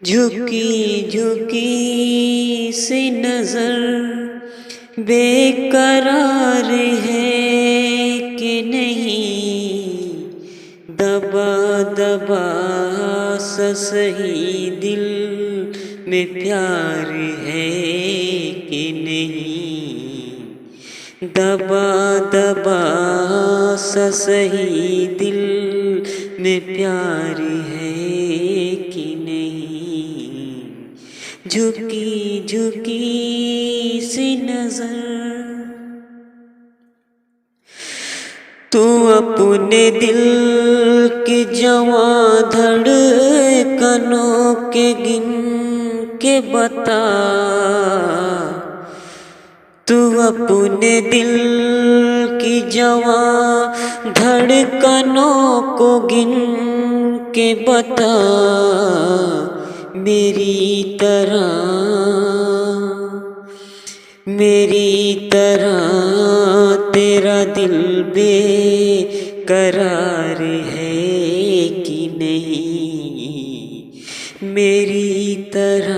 झुकी झुकी सी नजर बेकरार है कि नहीं, दबा दबा सा सही दिल में प्यार है कि नहीं, दबा दबा सा सही दिल में प्यार है कि नहीं, झुकी झुकी सी नजर। तू अपने दिल की जवां धड़कनों के गिन के बता, तू अपने दिल की जवां धड़कनों को गिन के बता, मेरी तरह तेरा दिल बेकरार है कि नहीं, मेरी तरह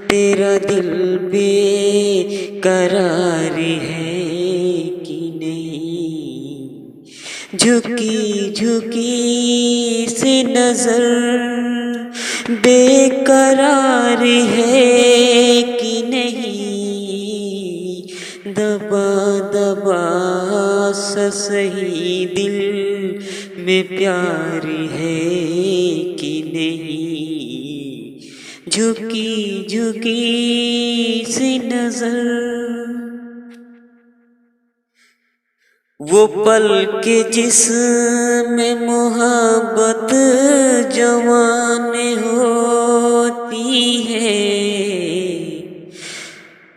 तेरा दिल बेकरार है कि नहीं, झुकी झुकी सी नजर बेकरार है कि नहीं, दबा दबा सा सही दिल में प्यार है कि नहीं, झुकी झुकी सी नजर। वो पल के जिसमें मोहब्बत जवान होती है,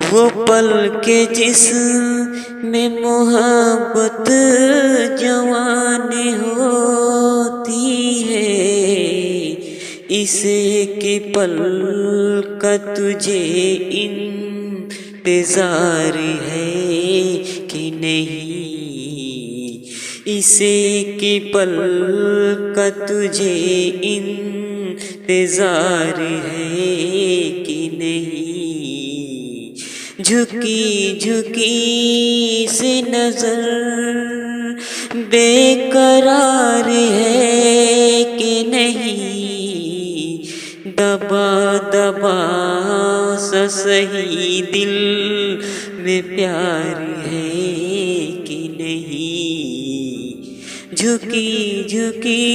वो पल के जिसमें मोहब्बत जवान होती है, इसे के पल का तुझे इंतजार है कि नहीं, इसे के पल का तुझे इंतजार है कि नहीं, झुकी झुकी सी नजर बेकरार है कि नहीं, दबा दबा सा सही दिल में प्यार है कि नहीं, झुकी झुकी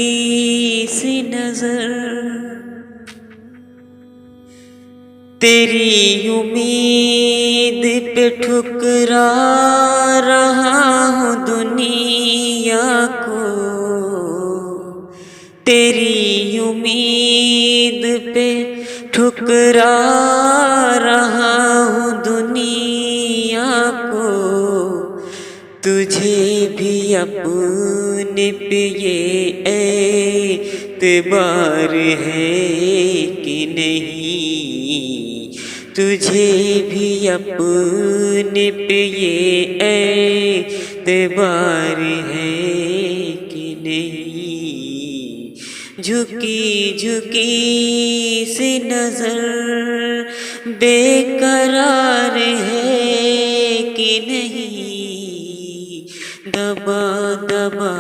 सी नजर। तेरी उम्मीद पे ठुकरा रहा हूँ दुनिया को, तेरी उम्मीद पे ठुकरा रहा हूँ दुनिया को, तुझे भी अपने पे ये एतबार है कि नहीं, तुझे भी अपने पे ये एतबार है कि नहीं, झुकी झुकी सी नजर बेकरार है कि नहीं, दबा दबा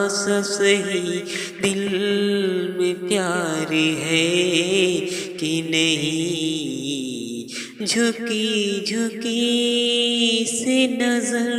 सा सही दिल में प्यार है कि नहीं, झुकी झुकी सी नजर।